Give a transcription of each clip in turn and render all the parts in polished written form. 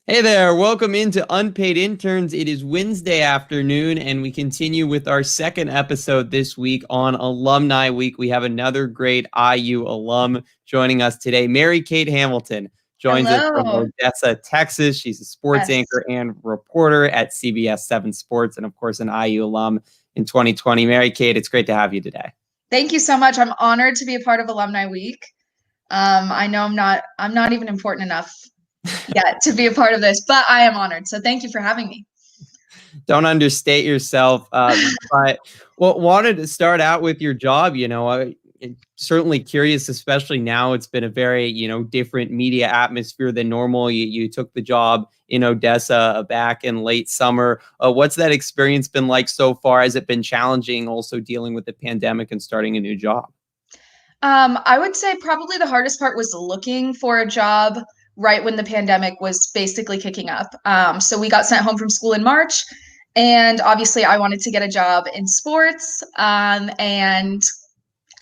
Hey there, welcome into Unpaid Interns. It is Wednesday afternoon, and we continue with our second episode this week on Alumni Week. We have another great IU alum joining us today. Mary Kate Hamilton joins us from Hello. Odessa, Texas. She's a sports Yes. anchor and reporter at CBS7 Sports, and of course, an IU alum in 2020. Mary Kate, it's great to have you today. Thank you so much. I'm honored to be a part of Alumni Week. I know I'm not even important enough yet to be a part of this, but I am honored. So thank you for having me. Don't understate yourself. But wanted to start out with your job. Certainly curious, especially now. It's been a very different media atmosphere than normal. You took the job in Odessa back in late summer. What's that experience been like so far? Has it been challenging, also dealing with the pandemic and starting a new job? I would say probably the hardest part was looking for a job right when the pandemic was basically kicking up. So we got sent home from school in March, and obviously I wanted to get a job in sports. And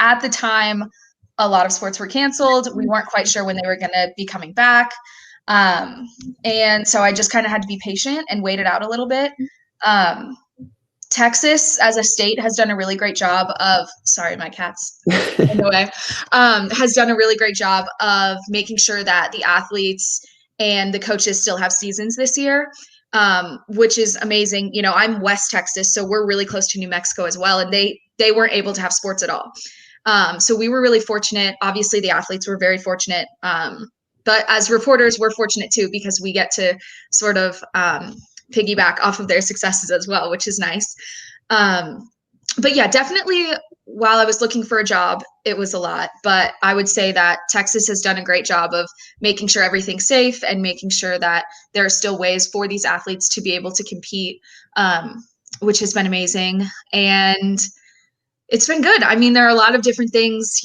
at the time, a lot of sports were canceled. We weren't quite sure when they were going to be coming back. Um, and so I just kind of had to be patient and wait it out a little bit. Um, Texas, as a state, has done a really great job of, sorry, my cat's in the way, has done a really great job of making sure that the athletes and the coaches still have seasons this year, which is amazing. You know, I'm West Texas, so we're really close to New Mexico as well, and they weren't able to have sports at all. So we were really fortunate. Obviously, the athletes were very fortunate. But as reporters, we're fortunate too because we get to sort of piggyback off of their successes as well, which is nice. But yeah, definitely while I was looking for a job, it was a lot. But I would say that Texas has done a great job of making sure everything's safe and making sure that there are still ways for these athletes to be able to compete, which has been amazing. And it's been good. I mean, there are a lot of different things,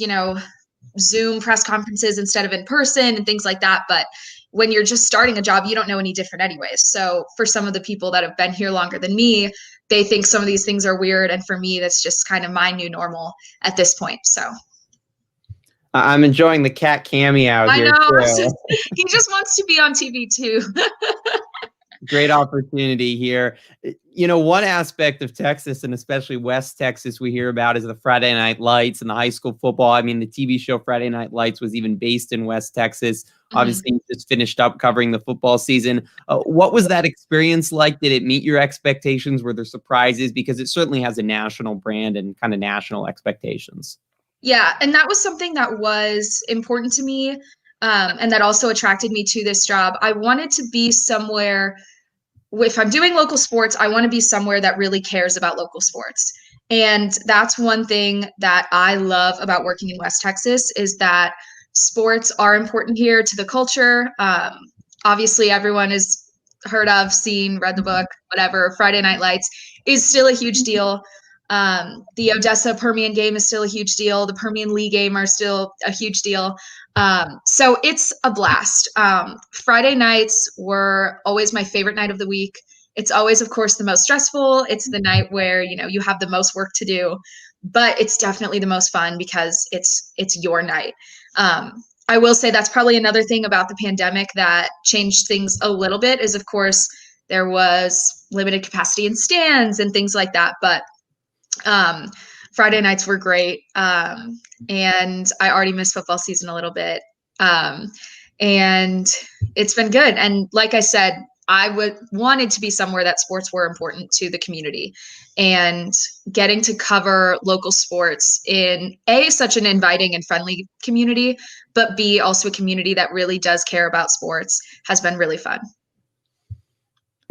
Zoom press conferences instead of in person and things like that. But when you're just starting a job, you don't know any different anyways. So for some of the people that have been here longer than me, they think some of these things are weird. And for me, that's just kind of my new normal at this point. So I'm enjoying the cat cameo I here know too. he just wants to be on TV too. Great opportunity here. One aspect of Texas, and especially West Texas, we hear about is the Friday Night Lights and the high school football. I mean, the TV show Friday Night Lights was even based in West Texas. Mhm. Obviously, you just finished up covering the football season. What was that experience like? Did it meet your expectations? Were there surprises? Because it certainly has a national brand and kind of national expectations. Yeah, and that was something that was important to me, and that also attracted me to this job. I wanted to be somewhere, if I'm doing local sports, I want to be somewhere that really cares about local sports. And that's one thing that I love about working in West Texas is that sports are important here to the culture. Obviously, everyone has heard of, seen, read the book, whatever. Friday Night Lights is still a huge deal. The Odessa Permian game is still a huge deal. The Permian League game are still a huge deal. So it's a blast. Friday nights were always my favorite night of the week. It's always, of course, the most stressful. It's the night where you have the most work to do, but it's definitely the most fun because it's your night. I will say that's probably another thing about the pandemic that changed things a little bit. Is of course there was limited capacity in stands and things like that, but um, Friday nights were great. And I already missed football season a little bit. And it's been good. And like I said, I wanted to be somewhere that sports were important to the community, and getting to cover local sports in such an inviting and friendly community, but B, also a community that really does care about sports has been really fun.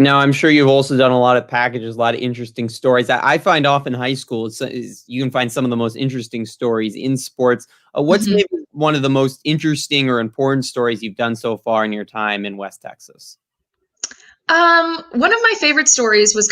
Now, I'm sure you've also done a lot of packages, a lot of interesting stories. I find often high school is you can find some of the most interesting stories in sports. What's Mhm. maybe one of the most interesting or important stories you've done so far in your time in West Texas? One of my favorite stories was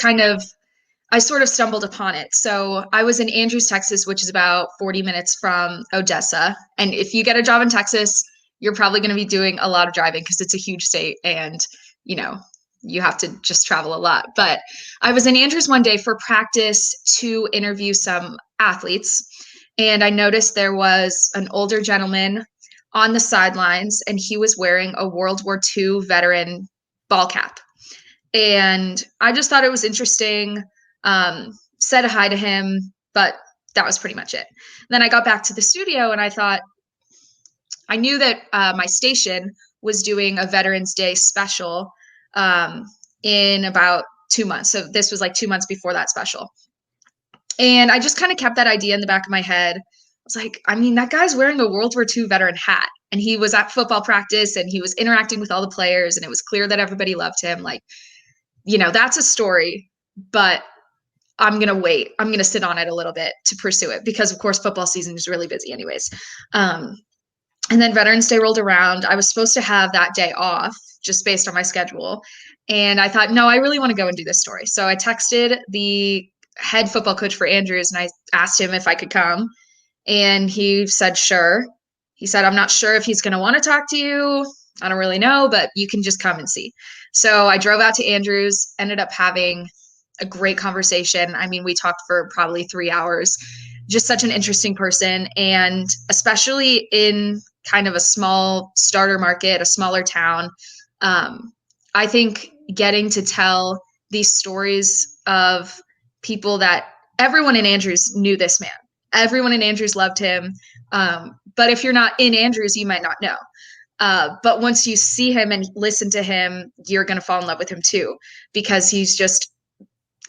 I sort of stumbled upon it. So I was in Andrews, Texas, which is about 40 minutes from Odessa. And if you get a job in Texas, you're probably going to be doing a lot of driving because it's a huge state and, you know, you have to just travel a lot. But I was in Andrews one day for practice to interview some athletes. And I noticed there was an older gentleman on the sidelines, and he was wearing a World War II veteran ball cap. And I just thought it was interesting. Said hi to him, but that was pretty much it. Then I got back to the studio and I thought, I knew that my station was doing a Veterans Day special in about 2 months. So this was like 2 months before that special. And I just kind of kept that idea in the back of my head. I was like, I mean, that guy's wearing a World War II veteran hat and he was at football practice and he was interacting with all the players and it was clear that everybody loved him. Like, you know, that's a story, but I'm going to wait. I'm going to sit on it a little bit to pursue it because, of course, football season is really busy anyways. And then Veterans Day rolled around. I was supposed to have that day off just based on my schedule. And I thought, no, I really want to go and do this story. So I texted the head football coach for Andrews and I asked him if I could come. And he said, sure. He said, I'm not sure if he's going to want to talk to you. I don't really know, but you can just come and see. So I drove out to Andrews, ended up having a great conversation. I mean, we talked for probably 3 hours. Just such an interesting person. And especially in kind of a small starter market, a smaller town, I think getting to tell these stories of people that everyone in Andrews knew this man. Everyone in Andrews loved him. But if you're not in Andrews, you might not know. But once you see him and listen to him, you're going to fall in love with him too, because he's just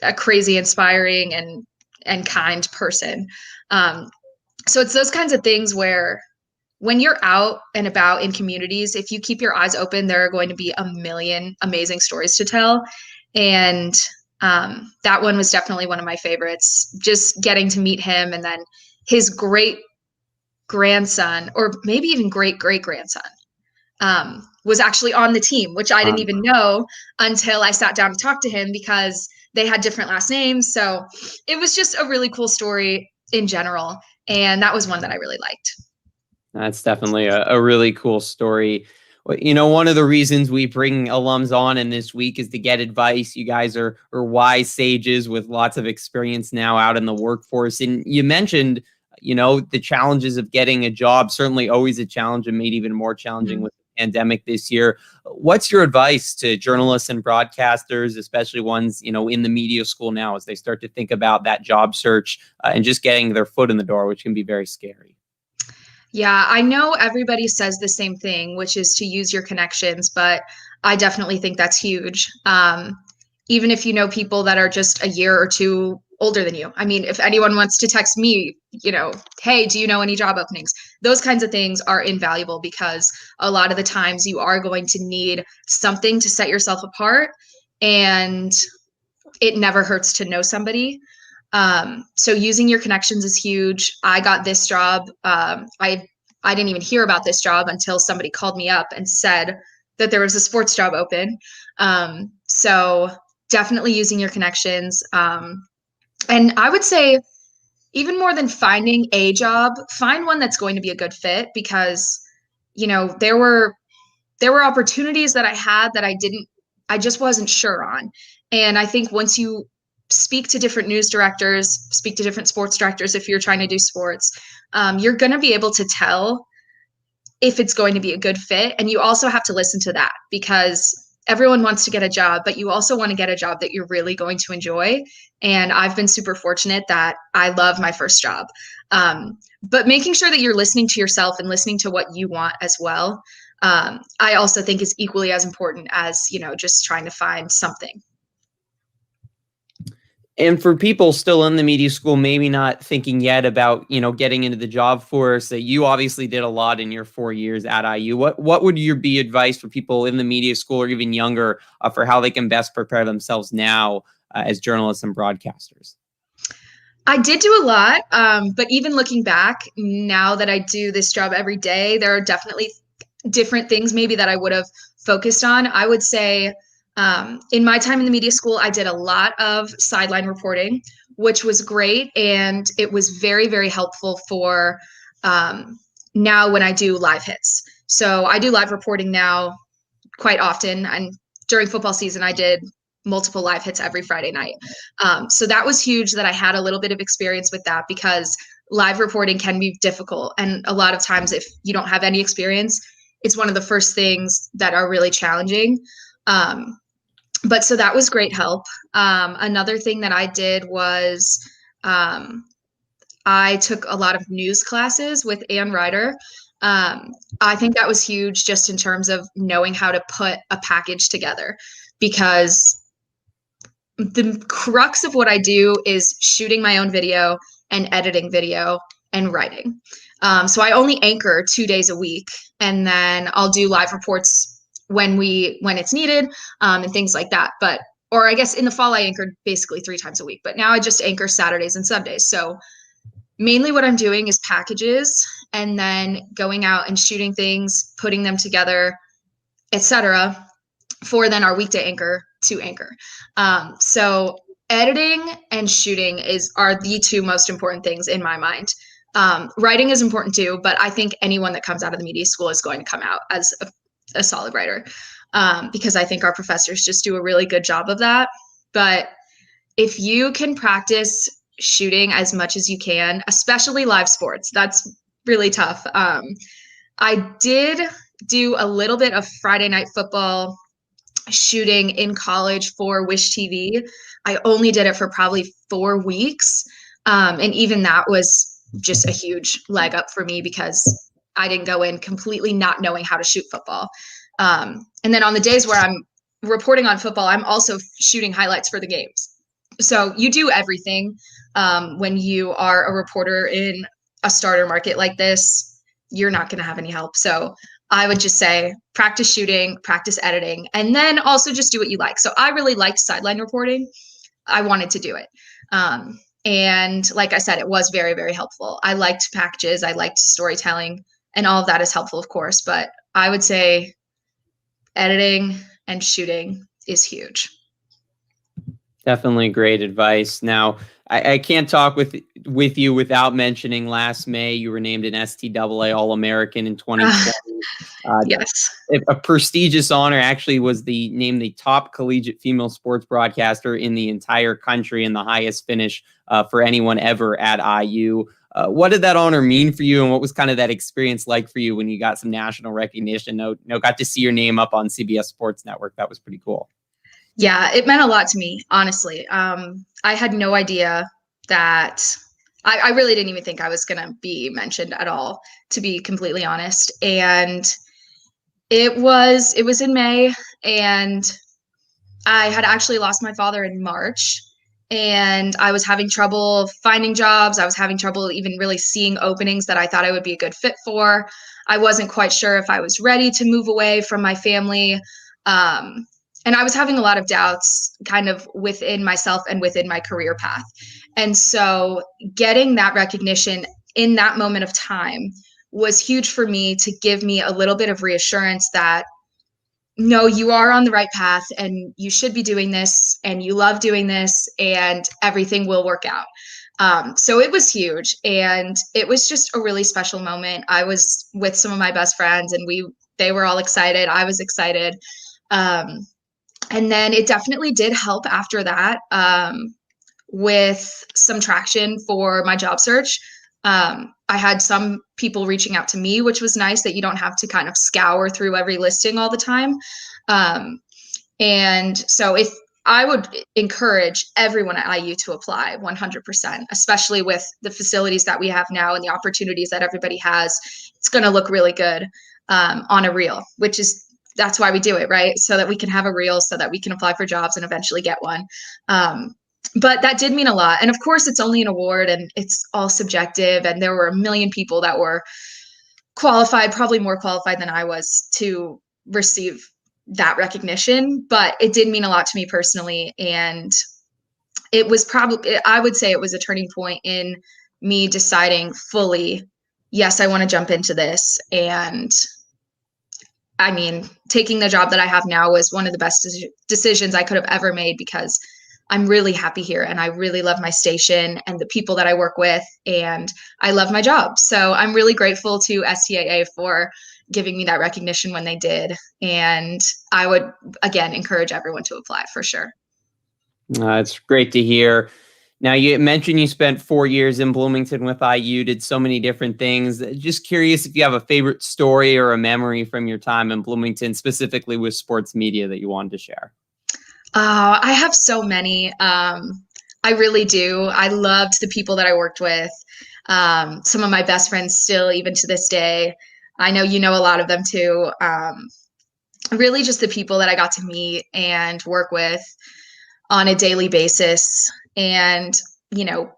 a crazy, inspiring and kind person. So it's those kinds of things where when you're out and about in communities, if you keep your eyes open, there are going to be a million amazing stories to tell. And that one was definitely one of my favorites, just getting to meet him. And then his great grandson, or maybe even great great grandson, was actually on the team, which I didn't even know until I sat down to talk to him because they had different last names. So it was just a really cool story in general. And that was one that I really liked. That's definitely a really cool story. You know, one of the reasons we bring alums on in this week is to get advice. You guys are wise sages with lots of experience now out in the workforce. And you mentioned, you know, the challenges of getting a job, certainly always a challenge and made even more challenging with the pandemic this year. What's your advice to journalists and broadcasters, especially ones, you know, in the media school now, as they start to think about that job search and just getting their foot in the door, which can be very scary? Yeah, I know everybody says the same thing, which is to use your connections, but I definitely think that's huge. Even if you know people that are just a year or two older than you. I mean, if anyone wants to text me, you know, hey, do you know any job openings? Those kinds of things are invaluable because a lot of the times you are going to need something to set yourself apart, and it never hurts to know somebody. So using your connections is huge. I got this job. I didn't even hear about this job until somebody called me up and said that there was a sports job open. So definitely using your connections. And I would say even more than finding a job, find one that's going to be a good fit, because, you know, there were opportunities that I had that I just wasn't sure on. And I think once you speak to different news directors, speak to different sports directors, if you're trying to do sports, you're going to be able to tell if it's going to be a good fit. And you also have to listen to that, because everyone wants to get a job, but you also want to get a job that you're really going to enjoy. And I've been super fortunate that I love my first job. But making sure that you're listening to yourself and listening to what you want as well, I also think is equally as important as, you know, just trying to find something. And for people still in the media school, maybe not thinking yet about, you know, getting into the job force, that you obviously did a lot in your 4 years at IU. What would your be advice for people in the media school or even younger for how they can best prepare themselves now as journalists and broadcasters? I did do a lot, but even looking back, now that I do this job every day, there are definitely different things maybe that I would have focused on. I would say in my time in the media school, I did a lot of sideline reporting, which was great. And it was very, very helpful for now when I do live hits. So I do live reporting now quite often. And during football season, I did multiple live hits every Friday night. So that was huge that I had a little bit of experience with that, because live reporting can be difficult. And a lot of times if you don't have any experience, it's one of the first things that are really challenging. But so that was great help. Another thing that I did was I took a lot of news classes with Ann Ryder. I think that was huge just in terms of knowing how to put a package together, because the crux of what I do is shooting my own video and editing video and writing. So I only anchor 2 days a week, and then I'll do live reports when it's needed, and things like that. But, or I guess in the fall I anchored basically 3 times a week, but now I just anchor Saturdays and Sundays. So mainly what I'm doing is packages, and then going out and shooting things, putting them together, etc., for then our weekday anchor to anchor. So editing and shooting are the 2 most important things in my mind. Writing is important too, but I think anyone that comes out of the media school is going to come out as a solid writer, because I think our professors just do a really good job of that. But if you can practice shooting as much as you can, especially live sports, that's really tough. I did do a little bit of Friday night football shooting in college for Wish TV. I only did it for probably 4 weeks. And even that was just a huge leg up for me, because I didn't go in completely not knowing how to shoot football. And then on the days where I'm reporting on football, I'm also shooting highlights for the games. So you do everything when you are a reporter in a starter market like this. You're not going to have any help. So I would just say practice shooting, practice editing, and then also just do what you like. So I really liked sideline reporting. I wanted to do it. And like I said, it was very, very helpful. I liked packages. I liked storytelling, and all of that is helpful, of course. But I would say editing and shooting is huge. Definitely great advice. Now, I can't talk with you without mentioning last May you were named an STAA All-American in 2020. Yes. A prestigious honor. Actually was named the top collegiate female sports broadcaster in the entire country, and the highest finish for anyone ever at IU. What did that honor mean for you, and what was kind of that experience like for you when you got some national recognition? Got to see your name up on CBS Sports Network. That was pretty cool. Yeah, it meant a lot to me, honestly. I had no idea that I really didn't even think I was going to be mentioned at all, to be completely honest. And it was in May, and I had actually lost my father in March, and I was having trouble finding jobs. I was having trouble even really seeing openings that I thought I would be a good fit for. I wasn't quite sure if I was ready to move away from my family. And I was having a lot of doubts kind of within myself and within my career path. And so getting that recognition in that moment of time was huge for me, to give me a little bit of reassurance that, no, you are on the right path, and you should be doing this, and you love doing this, and everything will work out. So it was huge, and it was just a really special moment. I was with some of my best friends, and they were all excited. I was excited. And then it definitely did help after that, with some traction for my job search. I had some people reaching out to me, which was nice, that you don't have to kind of scour through every listing all the time. And so if I would encourage everyone at IU to apply 100%, especially with the facilities that we have now and the opportunities that everybody has. It's going to look really good on a reel, that's why we do it, right? So that we can have a reel, so that we can apply for jobs and eventually get one. But that did mean a lot. And of course, it's only an award, and it's all subjective. And there were a million people that were qualified, probably more qualified than I was, to receive that recognition. But it did mean a lot to me personally. And it was I would say it was a turning point in me deciding fully, yes, I want to jump into this. And I mean, taking the job that I have now was one of the best decisions I could have ever made, because I'm really happy here, and I really love my station and the people that I work with, and I love my job. So I'm really grateful to STAA for giving me that recognition when they did. And I would, again, encourage everyone to apply for sure. It's great to hear. Now, you mentioned you spent 4 years in Bloomington with IU, did so many different things. Just curious if you have a favorite story or a memory from your time in Bloomington, specifically with sports media, that you wanted to share. I have so many. I really do. I loved the people that I worked with. Some of my best friends still, even to this day. I know you know a lot of them too. Really just the people that I got to meet and work with on a daily basis. And,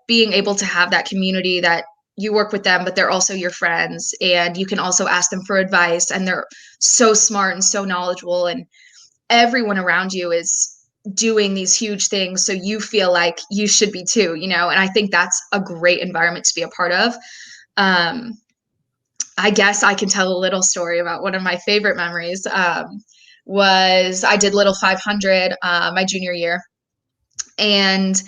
being able to have that community that you work with them, but they're also your friends. And you can also ask them for advice. And they're so smart and so knowledgeable. And everyone around you is doing these huge things. So you feel like you should be too, and I think that's a great environment to be a part of. I guess I can tell a little story about one of my favorite memories. Was I did Little 500 my junior year. And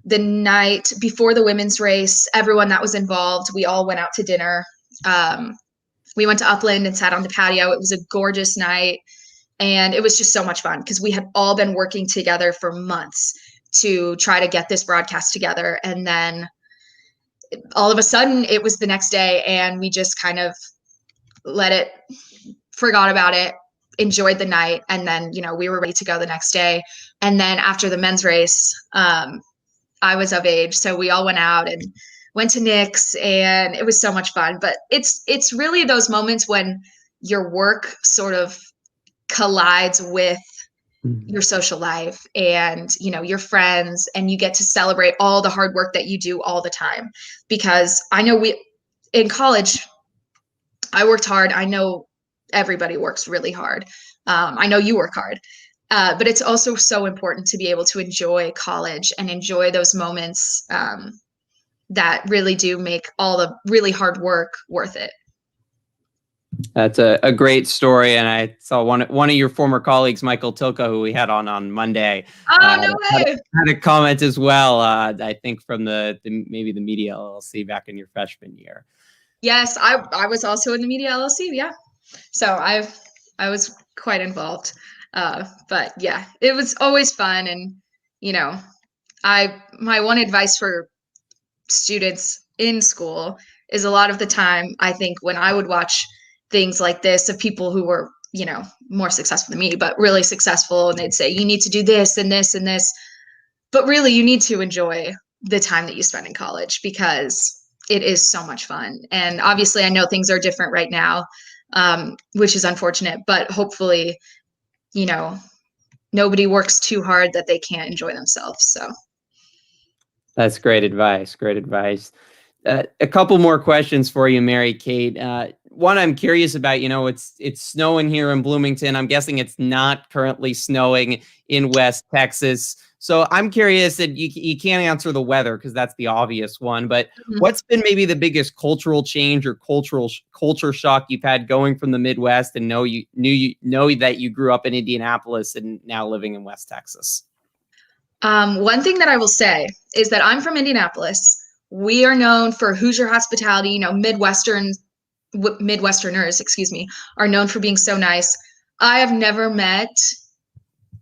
the night before the women's race, everyone that was involved, we all went out to dinner. We went to Upland and sat on the patio. It was a gorgeous night. And it was just so much fun because we had all been working together for months to try to get this broadcast together. And then all of a sudden it was the next day and we just kind of forgot about it, enjoyed the night. And then, we were ready to go the next day. And then after the men's race, I was of age. So we all went out and went to Nick's and it was so much fun. But it's really those moments when your work sort of collides with your social life and your friends, and you get to celebrate all the hard work that you do all the time. Because I know in college I worked hard. I know everybody works really hard. I know you work hard, but it's also so important to be able to enjoy college and enjoy those moments that really do make all the really hard work worth it. That's a great story, and I saw one of your former colleagues, Michael Tilka, who we had on Monday. Oh, no way! Had a comment as well. I think from maybe the Media LLC back in your freshman year. Yes, I was also in the Media LLC. Yeah, so I was quite involved. But yeah, it was always fun, and my one advice for students in school is a lot of the time, I think when I would watch things like this of people who were, more successful than me, but really successful, and they'd say, you need to do this and this and this. But really, you need to enjoy the time that you spend in college because it is so much fun. And obviously, I know things are different right now, which is unfortunate, but hopefully, nobody works too hard that they can't enjoy themselves. So that's great advice. Great advice. A couple more questions for you, Mary Kate. One, I'm curious about, it's snowing here in Bloomington. I'm guessing it's not currently snowing in West Texas. So I'm curious, that you can't answer the weather because that's the obvious one, but what's been maybe the biggest cultural change or culture shock you've had going from the Midwest and know that you grew up in Indianapolis and now living in West Texas? One thing that I will say is that I'm from Indianapolis. We are known for Hoosier hospitality. Midwesterners, are known for being so nice. I have never met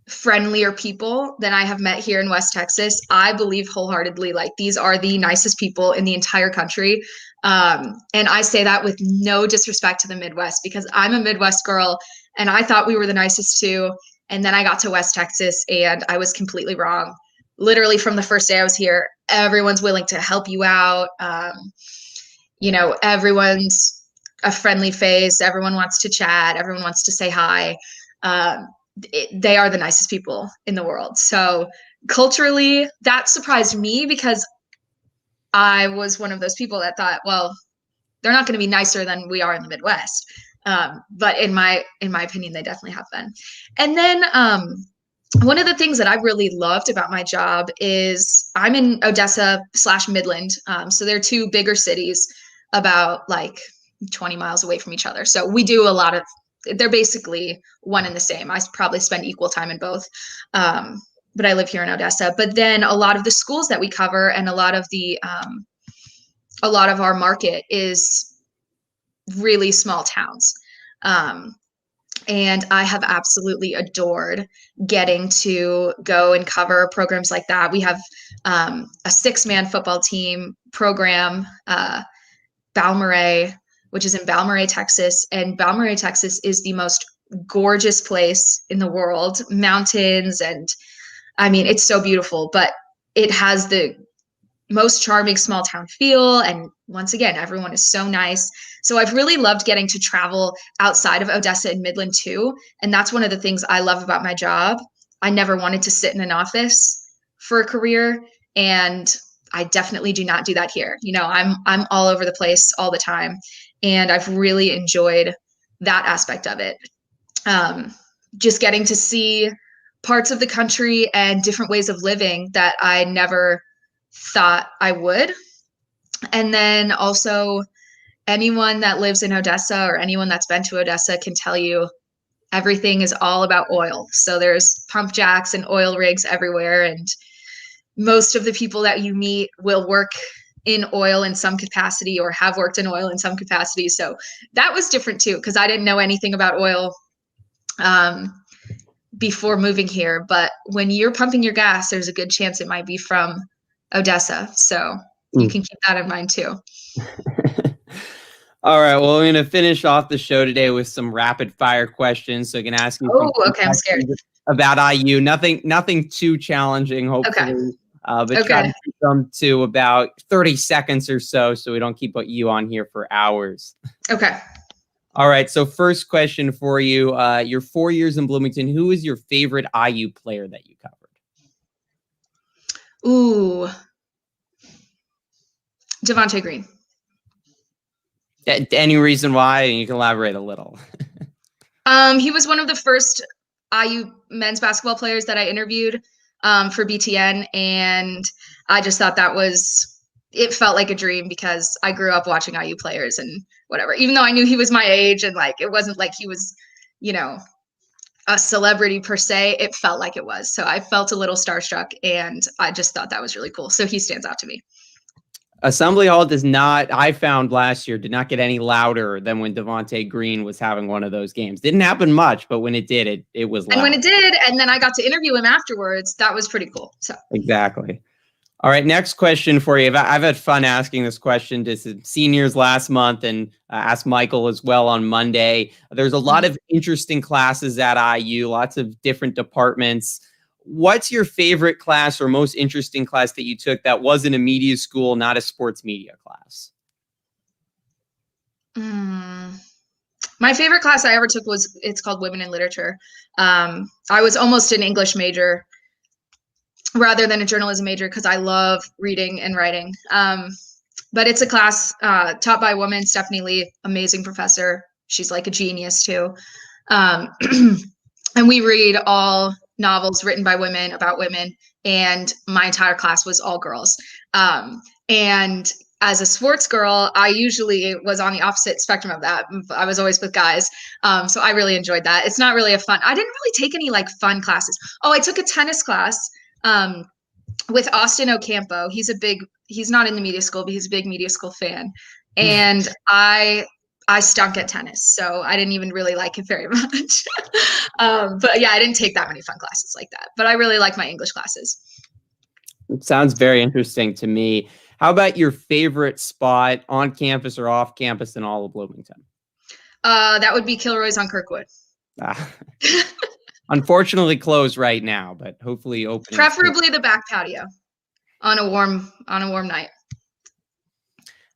friendlier people than I have met here in West Texas. I believe wholeheartedly, like, these are the nicest people in the entire country. And I say that with no disrespect to the Midwest, because I'm a Midwest girl and I thought we were the nicest too. And then I got to West Texas and I was completely wrong. Literally from the first day I was here, everyone's willing to help you out. Everyone's a friendly face. Everyone wants to chat. Everyone wants to say hi. They are the nicest people in the world. So culturally, that surprised me because I was one of those people that thought, well, they're not going to be nicer than we are in the Midwest. But in my opinion, they definitely have been. And then one of the things that I really loved about my job is I'm in Odessa / Midland. So they're two bigger cities about like 20 miles away from each other. So we do a lot of, they're basically one and the same. I probably spend equal time in both. But I live here in Odessa. But then a lot of the schools that we cover and a lot of our market is really small towns. And I have absolutely adored getting to go and cover programs like that. We have a 6-man football team program, Balmorhea, which is in Balmorhea, Texas. And Balmorhea, Texas is the most gorgeous place in the world. Mountains, and I mean, it's so beautiful, but it has the most charming small town feel. And once again, everyone is so nice. So I've really loved getting to travel outside of Odessa and Midland too. And that's one of the things I love about my job. I never wanted to sit in an office for a career, and I definitely do not do that here. You know, I'm all over the place all the time, and I've really enjoyed that aspect of it. Just getting to see parts of the country and different ways of living that I never thought I would. And then also, anyone that lives in Odessa or anyone that's been to Odessa can tell you everything is all about oil. So there's pump jacks and oil rigs everywhere. And most of the people that you meet will work in oil in some capacity or have worked in oil in some capacity. So that was different too, because I didn't know anything about oil before moving here. But when you're pumping your gas, there's a good chance it might be from Odessa. So you can keep that in mind too. All right. Well, we're going to finish off the show today with some rapid fire questions. So I can ask you. Oh, okay. I'm scared. About IU. Nothing too challenging, hopefully. Okay. But try to keep them to about 30 seconds or so we don't keep you on here for hours. Okay. All right. So first question for you. Your 4 years in Bloomington, who is your favorite IU player that you covered? Ooh. Devontae Green. Any reason why? You can elaborate a little. He was one of the first IU men's basketball players that I interviewed for BTN, and I just thought it felt like a dream because I grew up watching IU players and whatever. Even though I knew he was my age and like it wasn't like he was, you know, a celebrity per se, it felt like it was. So I felt a little starstruck, and I just thought that was really cool. So he stands out to me. Assembly Hall I found last year, did not get any louder than when Devontae Green was having one of those games. Didn't happen much, but when it did, it was loud. And when it did, and then I got to interview him afterwards, that was pretty cool. So exactly. All right, next question for you. I've had fun asking this question to seniors last month and asked Michael as well on Monday. There's a lot of interesting classes at IU, lots of different departments. What's your favorite class or most interesting class that you took that wasn't a media school, not a sports media class? My favorite class I ever took it's called Women in Literature. I was almost an English major rather than a journalism major because I love reading and writing. But it's a class taught by a woman, Stephanie Lee, amazing professor. She's like a genius too. And we read all novels written by women about women, and my entire class was all girls. And as a sports girl, I usually was on the opposite spectrum of that. I was always with guys. So I really enjoyed that. It's not really I didn't really take any like fun classes. Oh, I took a tennis class with Austin Ocampo. He's not in the media school, but he's a big media school fan. And I stunk at tennis, so I didn't even really like it very much. But yeah, I didn't take that many fun classes like that. But I really like my English classes. It sounds very interesting to me. How about your favorite spot on campus or off campus in all of Bloomington? That would be Kilroy's on Kirkwood. Unfortunately closed right now, but hopefully open. Preferably the back patio on a warm night.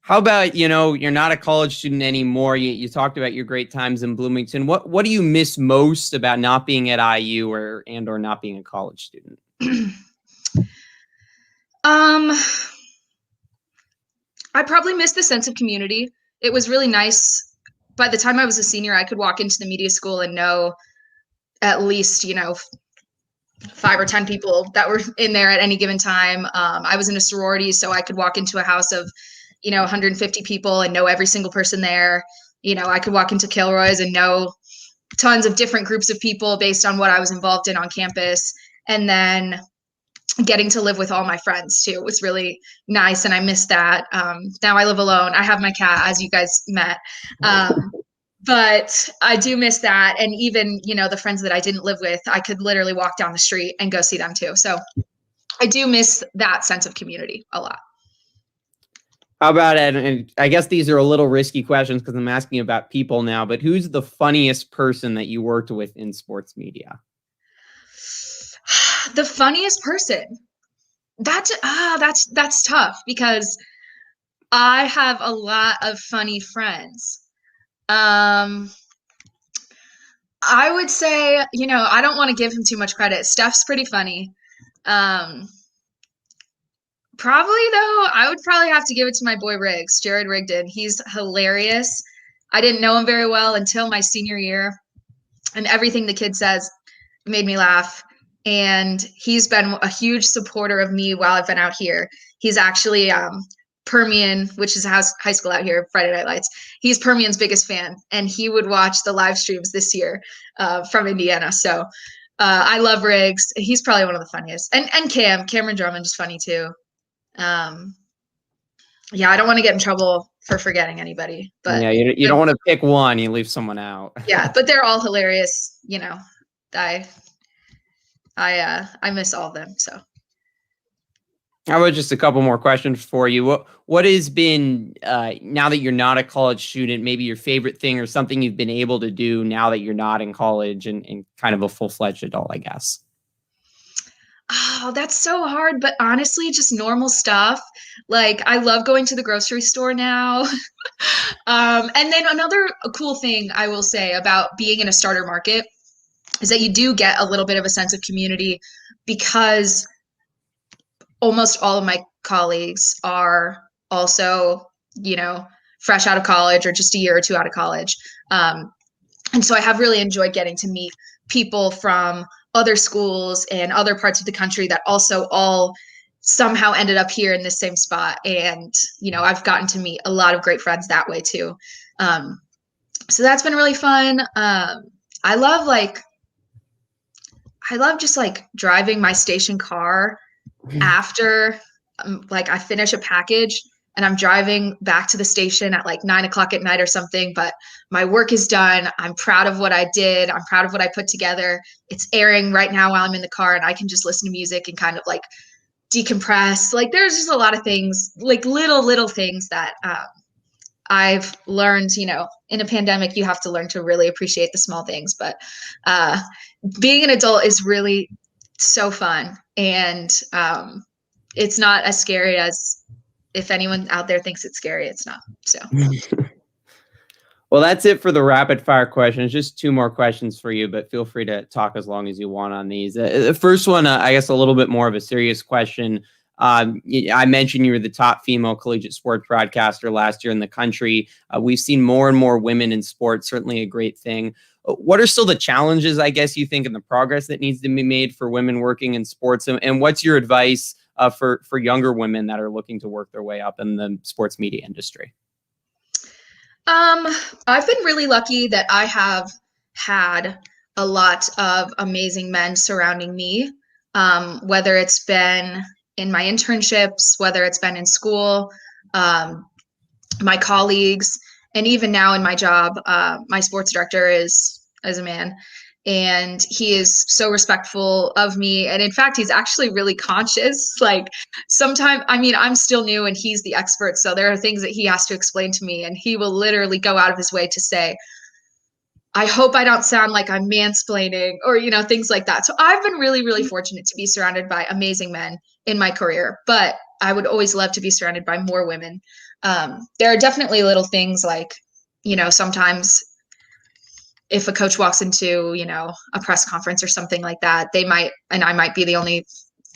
How about, you're not a college student anymore. You talked about your great times in Bloomington. What do you miss most about not being at IU or not being a college student? I probably miss the sense of community. It was really nice. By the time I was a senior, I could walk into the media school and know at least, 5 or 10 people that were in there at any given time. I was in a sorority, so I could walk into a house of 150 people and know every single person there. I could walk into Kilroy's and know tons of different groups of people based on what I was involved in on campus. And then getting to live with all my friends too was really nice. And I miss that. Now I live alone. I have my cat, as you guys met. But I do miss that. And even, the friends that I didn't live with, I could literally walk down the street and go see them too. So I do miss that sense of community a lot. How about it? And I guess these are a little risky questions because I'm asking about people now, but who's the funniest person that you worked with in sports media? The funniest person. That's tough because I have a lot of funny friends. I would say, I don't want to give him too much credit. Steph's pretty funny. Probably though, I would probably have to give it to my boy Riggs, Jared Rigdon. He's hilarious. I didn't know him very well until my senior year, and everything the kid says made me laugh. And he's been a huge supporter of me while I've been out here. He's actually Permian, which is high school out here, Friday Night Lights. He's Permian's biggest fan, and he would watch the live streams this year from Indiana. So I love Riggs. He's probably one of the funniest. And Cameron Drummond is funny too. Yeah, I don't want to get in trouble for forgetting anybody, but yeah, you don't want to pick one, you leave someone out. Yeah, but they're all hilarious. I miss all of them. So How about just a couple more questions for you? What has been now that you're not a college student, maybe your favorite thing or something you've been able to do now that you're not in college and kind of a full-fledged adult, I guess? Oh, that's so hard, but honestly, just normal stuff. Like I love going to the grocery store now. And then another cool thing I will say about being in a starter market is that you do get a little bit of a sense of community because almost all of my colleagues are also, fresh out of college or just a year or two out of college. And so I have really enjoyed getting to meet people from other schools and other parts of the country that also all somehow ended up here in the same spot. And, I've gotten to meet a lot of great friends that way too. So that's been really fun. I love just like driving my station car after I finish a package and I'm driving back to the station at like 9 o'clock at night or something, but my work is done. I'm proud of what I did. I'm proud of what I put together. It's airing right now while I'm in the car and I can just listen to music and kind of like decompress. Like there's just a lot of things, like little things that I've learned, in a pandemic, you have to learn to really appreciate the small things, but being an adult is really so fun. And it's not as scary as if anyone out there thinks it's scary, it's not. So. Well, that's it for the rapid fire questions. Just two more questions for you, but feel free to talk as long as you want on these. The first one, I guess a little bit more of a serious question. I mentioned you were the top female collegiate sports broadcaster last year in the country. We've seen more and more women in sports, certainly a great thing. What are still the challenges, I guess, you think, and the progress that needs to be made for women working in sports? And what's your advice for younger women that are looking to work their way up in the sports media industry? I've been really lucky that I have had a lot of amazing men surrounding me, whether it's been in my internships, whether it's been in school, my colleagues, and even now in my job, my sports director is a man. And he is so respectful of me. And in fact, he's actually really conscious. Like sometimes, I'm still new and he's the expert. So there are things that he has to explain to me. And he will literally go out of his way to say, I hope I don't sound like I'm mansplaining or, things like that. So I've been really, really fortunate to be surrounded by amazing men in my career. But I would always love to be surrounded by more women. There are definitely little things like, sometimes if a coach walks into, a press conference or something like that, they might, and I might be the only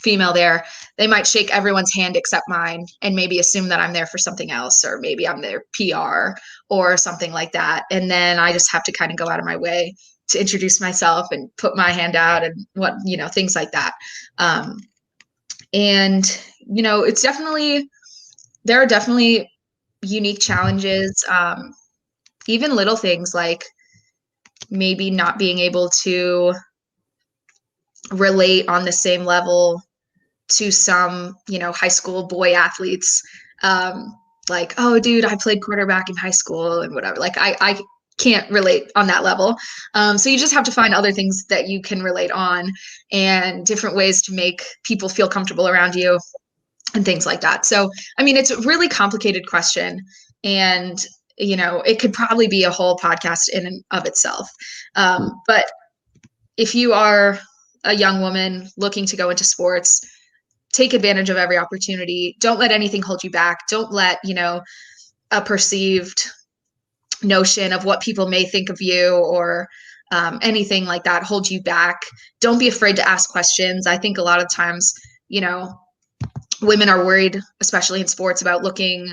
female there, they might shake everyone's hand except mine and maybe assume that I'm there for something else, or maybe I'm their PR or something like that. And then I just have to kind of go out of my way to introduce myself and put my hand out and what, things like that. And, it's definitely, there are definitely unique challenges, even little things like maybe not being able to relate on the same level to some, high school boy athletes. Like, oh, dude, I played quarterback in high school and whatever. Like, I can't relate on that level. So you just have to find other things that you can relate on and different ways to make people feel comfortable around you and things like that. So, I mean, it's a really complicated question, and it could probably be a whole podcast in and of itself. But if you are a young woman looking to go into sports, take advantage of every opportunity. Don't let anything hold you back. Don't let, a perceived notion of what people may think of you or anything like that hold you back. Don't be afraid to ask questions. I think a lot of times, women are worried, especially in sports, about looking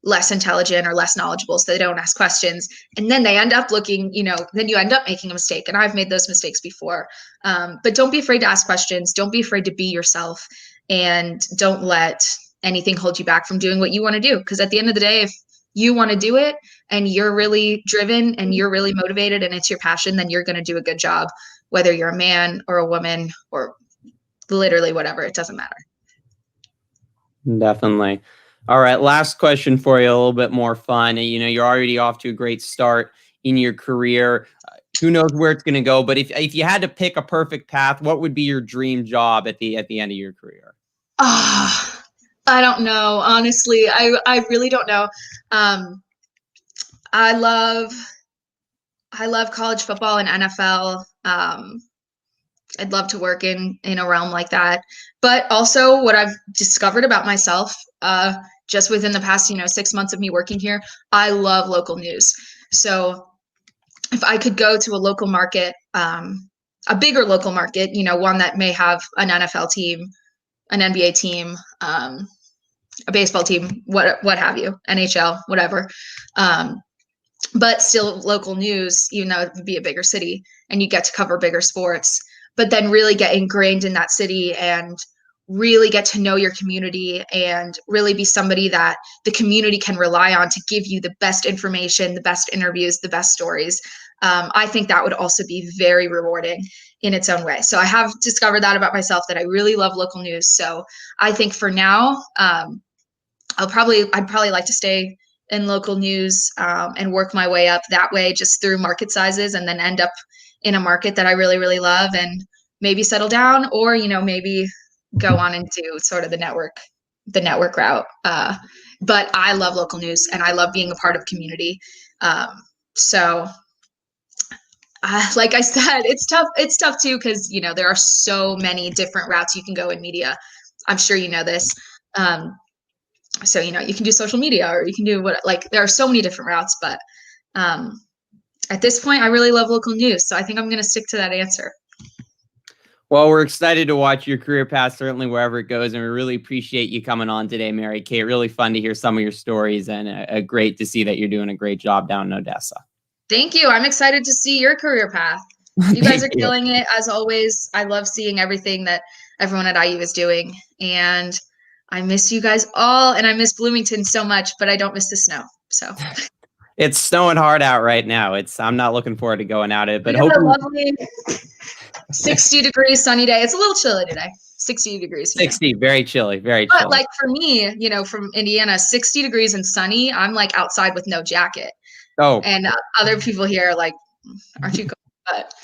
less intelligent or less knowledgeable, so they don't ask questions, and then they end up looking, then you end up making a mistake, and I've made those mistakes before. But don't be afraid to ask questions. Don't be afraid to be yourself, and don't let anything hold you back from doing what you want to do, because at the end of the day, if you want to do it and you're really driven and you're really motivated and it's your passion, then you're going to do a good job, whether you're a man or a woman or literally whatever. It doesn't matter. Definitely. All right. Last question for you, a little bit more fun. You're already off to a great start in your career. Who knows where it's going to go? But if you had to pick a perfect path, what would be your dream job at the end of your career? I don't know. Honestly, I really don't know. I love college football and NFL. I'd love to work in a realm like that. But also what I've discovered about myself, just within the past, 6 months of me working here, I love local news. So if I could go to a local market, a bigger local market, one that may have an NFL team, an NBA team, a baseball team, what have you, NHL, whatever. But still local news, it would be a bigger city and you get to cover bigger sports, but then really get ingrained in that city and really get to know your community and really be somebody that the community can rely on to give you the best information, the best interviews, the best stories. I think that would also be very rewarding in its own way. So I have discovered that about myself, that I really love local news. So I think for now, I'd probably like to stay in local news and work my way up that way, just through market sizes, and then end up in a market that I really, really love and maybe settle down, or, maybe go on and do sort of the network route. But I love local news and I love being a part of community. So like I said, it's tough. It's tough too, because, there are so many different routes you can go in media. I'm sure you know this. So, you can do social media, or you can do there are so many different routes, but at this point, I really love local news. So I think I'm going to stick to that answer. Well, we're excited to watch your career path, certainly wherever it goes. And we really appreciate you coming on today, Mary Kate. Really fun to hear some of your stories, and great to see that you're doing a great job down in Odessa. Thank you. I'm excited to see your career path. You guys are killing it, as always. I love seeing everything that everyone at IU is doing. And I miss you guys all, and I miss Bloomington so much, but I don't miss the snow. So it's snowing hard out right now. I'm not looking forward to going out it, but hopefully a lovely 60 degrees sunny day. It's a little chilly today. 60 degrees. 60, very chilly, very chilly. But like for me, from Indiana, 60 degrees and sunny, I'm like outside with no jacket. Oh. And other people here are like, aren't you cold? But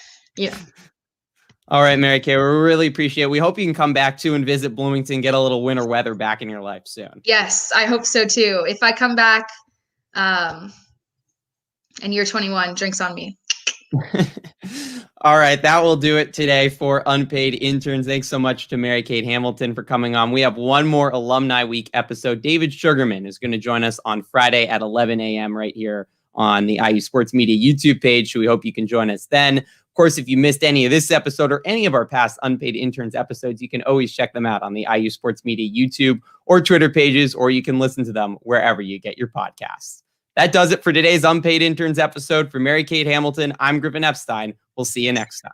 All right, Mary Kay, we really appreciate it. We hope you can come back too and visit Bloomington, get a little winter weather back in your life soon. Yes, I hope so too. If I come back and you're 21, drinks on me. All right, that will do it today for Unpaid Interns. Thanks so much to Mary Kate Hamilton for coming on. We have one more Alumni Week episode. David Sugarman is going to join us on Friday at 11 a.m. right here on the IU Sports Media YouTube page. So we hope you can join us then. Of course, if you missed any of this episode or any of our past Unpaid Interns episodes, you can always check them out on the IU Sports Media YouTube or Twitter pages, or you can listen to them wherever you get your podcasts. That does it for today's Unpaid Interns episode. For Mary Kate Hamilton, I'm Griffin Epstein. We'll see you next time.